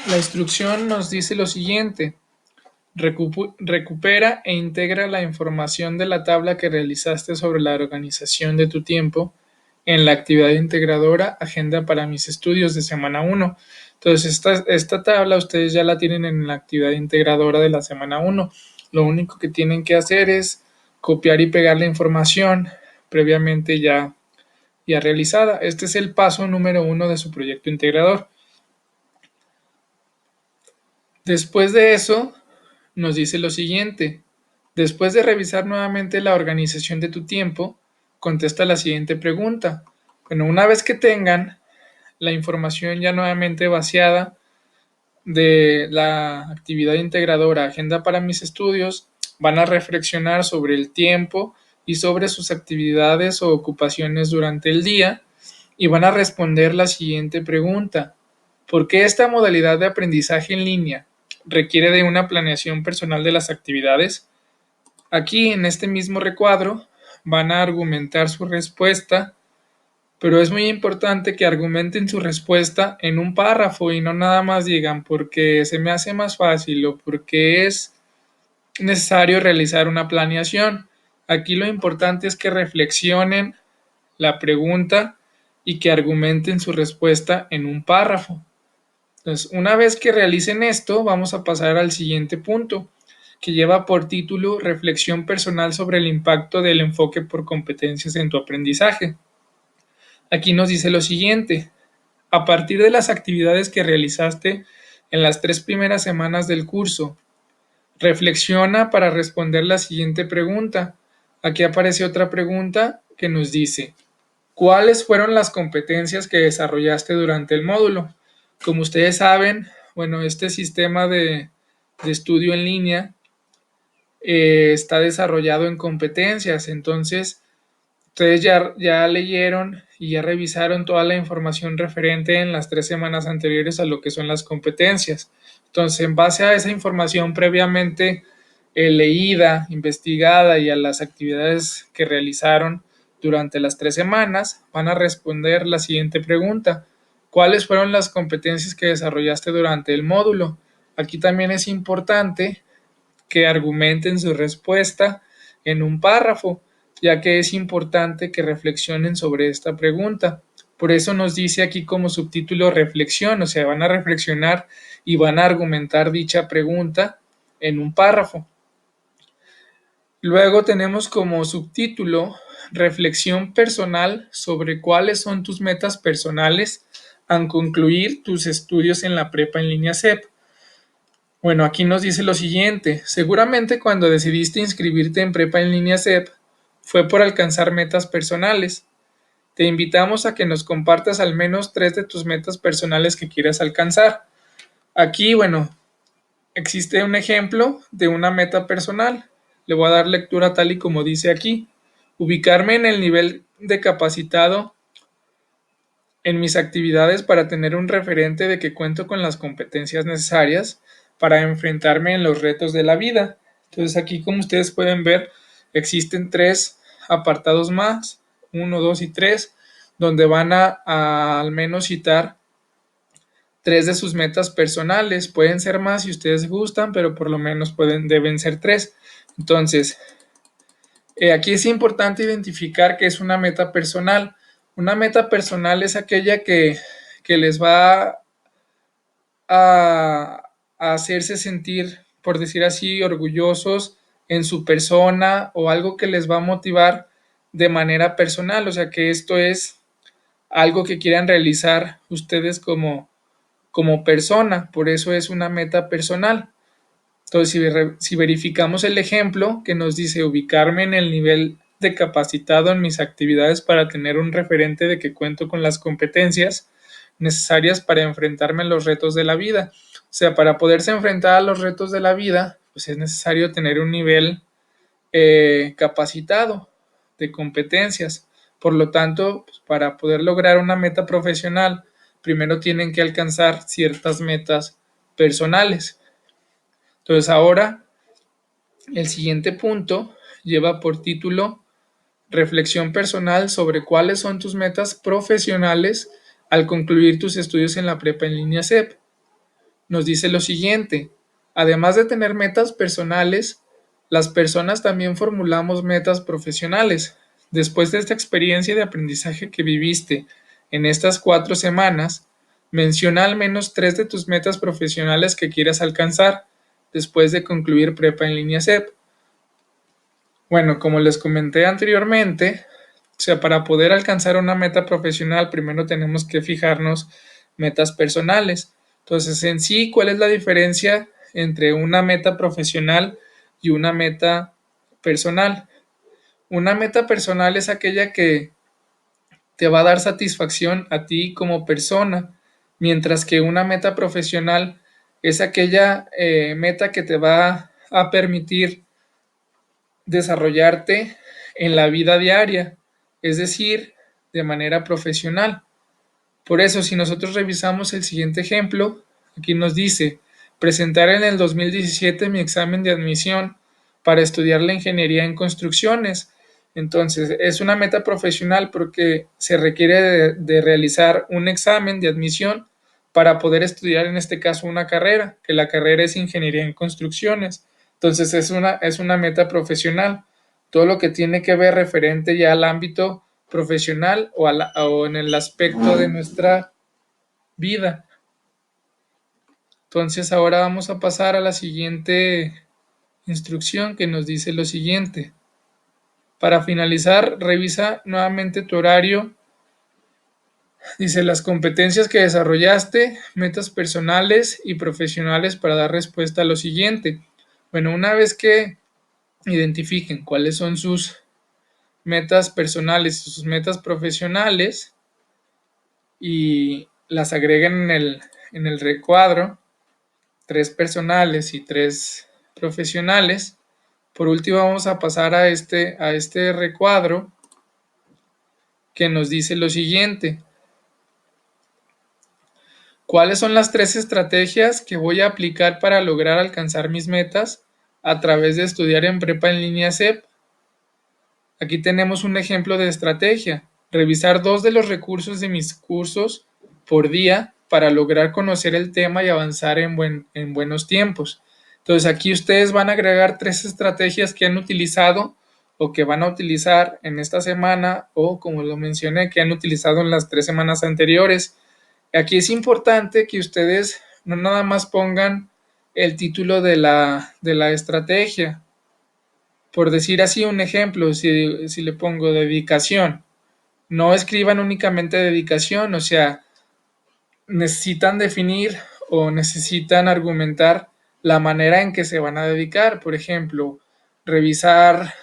La instrucción nos dice lo siguiente: recupera e integra la información de la tabla que realizaste sobre la organización de tu tiempo en la actividad integradora Agenda para mis estudios de semana 1. Entonces, esta tabla ustedes ya la tienen en la actividad integradora de la semana 1. Lo único que tienen que hacer es copiar y pegar la información previamente ya realizada. Este es el paso número 1 de su proyecto integrador. Después de eso, nos dice lo siguiente: después de revisar nuevamente la organización de tu tiempo, contesta la siguiente pregunta. Bueno, una vez que tengan la información ya nuevamente vaciada de la actividad integradora Agenda para mis estudios, van a reflexionar sobre el tiempo y sobre sus actividades o ocupaciones durante el día y van a responder la siguiente pregunta: ¿por qué esta modalidad de aprendizaje en línea requiere de una planeación personal de las actividades? Aquí, en este mismo recuadro, van a argumentar su respuesta, pero es muy importante que argumenten su respuesta en un párrafo y no nada más digan porque se me hace más fácil o porque es necesario realizar una planeación. Aquí lo importante es que reflexionen la pregunta y que argumenten su respuesta en un párrafo. Entonces, una vez que realicen esto, vamos a pasar al siguiente punto, que lleva por título Reflexión personal sobre el impacto del enfoque por competencias en tu aprendizaje. Aquí nos dice lo siguiente: a partir de las actividades que realizaste en las 3 primeras semanas del curso, reflexiona para responder la siguiente pregunta. Aquí aparece otra pregunta que nos dice: ¿cuáles fueron las competencias que desarrollaste durante el módulo? Como ustedes saben, bueno, este sistema de estudio en línea está desarrollado en competencias. Entonces, ustedes ya leyeron y ya revisaron toda la información referente en las 3 semanas anteriores a lo que son las competencias. Entonces, en base a esa información previamente leída, investigada y a las actividades que realizaron durante las 3 semanas, van a responder la siguiente pregunta: ¿cuáles fueron las competencias que desarrollaste durante el módulo? Aquí también es importante que argumenten su respuesta en un párrafo, ya que es importante que reflexionen sobre esta pregunta. Por eso nos dice aquí como subtítulo reflexión, o sea, van a reflexionar y van a argumentar dicha pregunta en un párrafo. Luego tenemos como subtítulo reflexión personal sobre cuáles son tus metas personales al concluir tus estudios en la prepa en línea CEP. Bueno, aquí nos dice lo siguiente: seguramente cuando decidiste inscribirte en prepa en línea CEP fue por alcanzar metas personales. Te invitamos a que nos compartas al menos 3 de tus metas personales que quieras alcanzar. Aquí, bueno, existe un ejemplo de una meta personal. Le voy a dar lectura tal y como dice aquí: ubicarme en el nivel de capacitado en mis actividades para tener un referente de que cuento con las competencias necesarias para enfrentarme en los retos de la vida. Entonces aquí, como ustedes pueden ver, existen 3 apartados más, 1, 2 y 3, donde van a al menos citar 3 de sus metas personales. Pueden ser más si ustedes gustan, pero por lo menos deben ser 3. Entonces, aquí es importante identificar que es una meta personal. Una meta personal es aquella que les va a hacerse sentir, por decir así, orgullosos en su persona, o algo que les va a motivar de manera personal. O sea, que esto es algo que quieran realizar ustedes como persona. Por eso es una meta personal. Entonces, si verificamos el ejemplo que nos dice ubicarme en el nivel de capacitado en mis actividades para tener un referente de que cuento con las competencias necesarias para enfrentarme a los retos de la vida. O sea, para poderse enfrentar a los retos de la vida, pues es necesario tener un nivel capacitado de competencias. Por lo tanto, pues, para poder lograr una meta profesional, primero tienen que alcanzar ciertas metas personales. Entonces, ahora el siguiente punto lleva por título Reflexión personal sobre cuáles son tus metas profesionales al concluir tus estudios en la prepa en línea CEP. nos dice lo siguiente: además de tener metas personales, las personas también formulamos metas profesionales. Después de esta experiencia de aprendizaje que viviste en estas 4 semanas, menciona al menos 3 de tus metas profesionales que quieras alcanzar después de concluir prepa en línea CEP. Bueno, como les comenté anteriormente, o sea, para poder alcanzar una meta profesional, primero tenemos que fijarnos metas personales. Entonces, en sí, ¿cuál es la diferencia entre una meta profesional y una meta personal? Una meta personal es aquella que te va a dar satisfacción a ti como persona, mientras que una meta profesional es aquella meta que te va a permitir desarrollarte en la vida diaria, es decir, de manera profesional. Por eso, si nosotros revisamos el siguiente ejemplo, aquí nos dice: presentar en el 2017 mi examen de admisión para estudiar la ingeniería en construcciones. Entonces, es una meta profesional porque se requiere de realizar un examen de admisión para poder estudiar, en este caso, una carrera, que la carrera es ingeniería en construcciones. Entonces, es una meta profesional. Todo lo que tiene que ver referente ya al ámbito profesional o en el aspecto de nuestra vida. Entonces ahora vamos a pasar a la siguiente instrucción, que nos dice lo siguiente: para finalizar, revisa nuevamente tu horario. Dice: las competencias que desarrollaste, metas personales y profesionales para dar respuesta a lo siguiente. Bueno, una vez que identifiquen cuáles son sus metas personales y sus metas profesionales y las agreguen en el recuadro, 3 personales y 3 profesionales. Por último, vamos a pasar a este recuadro, que nos dice lo siguiente: ¿cuáles son las 3 estrategias que voy a aplicar para lograr alcanzar mis metas a través de estudiar en prepa en línea CEP? Aquí tenemos un ejemplo de estrategia: revisar 2 de los recursos de mis cursos por día para lograr conocer el tema y avanzar en buenos tiempos. Entonces aquí ustedes van a agregar 3 estrategias que han utilizado o que van a utilizar en esta semana, o como lo mencioné, que han utilizado en las 3 semanas anteriores. Aquí es importante que ustedes no nada más pongan el título de la estrategia. Por decir así un ejemplo, si le pongo dedicación, no escriban únicamente dedicación, o sea, necesitan definir o necesitan argumentar la manera en que se van a dedicar. Por ejemplo, revisar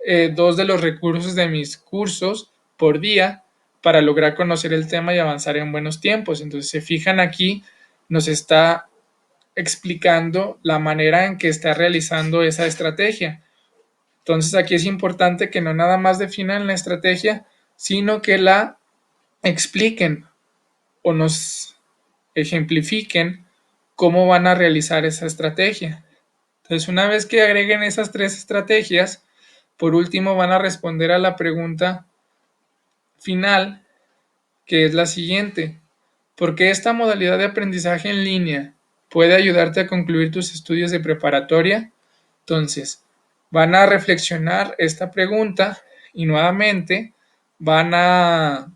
2 de los recursos de mis cursos por día para lograr conocer el tema y avanzar en buenos tiempos. Entonces, se fijan aquí, nos está explicando la manera en que está realizando esa estrategia. Entonces, aquí es importante que no nada más definan la estrategia, sino que la expliquen o nos ejemplifiquen cómo van a realizar esa estrategia. Entonces, una vez que agreguen esas 3 estrategias, por último van a responder a la pregunta final, que es la siguiente: ¿por qué esta modalidad de aprendizaje en línea puede ayudarte a concluir tus estudios de preparatoria? Entonces, van a reflexionar esta pregunta y nuevamente van a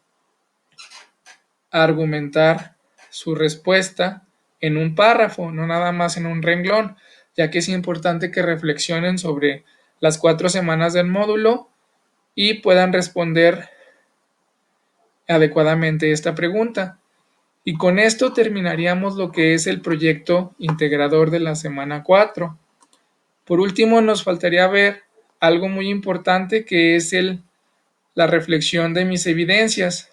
argumentar su respuesta en un párrafo, no nada más en un renglón, ya que es importante que reflexionen sobre las 4 semanas del módulo y puedan responder adecuadamente esta pregunta. Y con esto terminaríamos lo que es el proyecto integrador de la semana 4. Por último, nos faltaría ver algo muy importante, que es la reflexión de mis evidencias.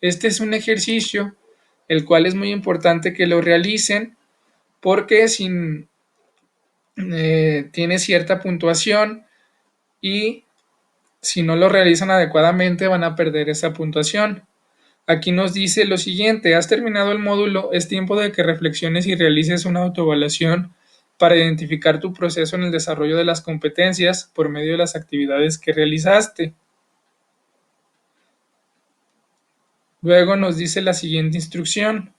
Este es un ejercicio el cual es muy importante que lo realicen, porque tiene cierta puntuación y si no lo realizan adecuadamente van a perder esa puntuación. Aquí nos dice lo siguiente: has terminado el módulo, es tiempo de que reflexiones y realices una autoevaluación para identificar tu proceso en el desarrollo de las competencias por medio de las actividades que realizaste. Luego nos dice la siguiente instrucción: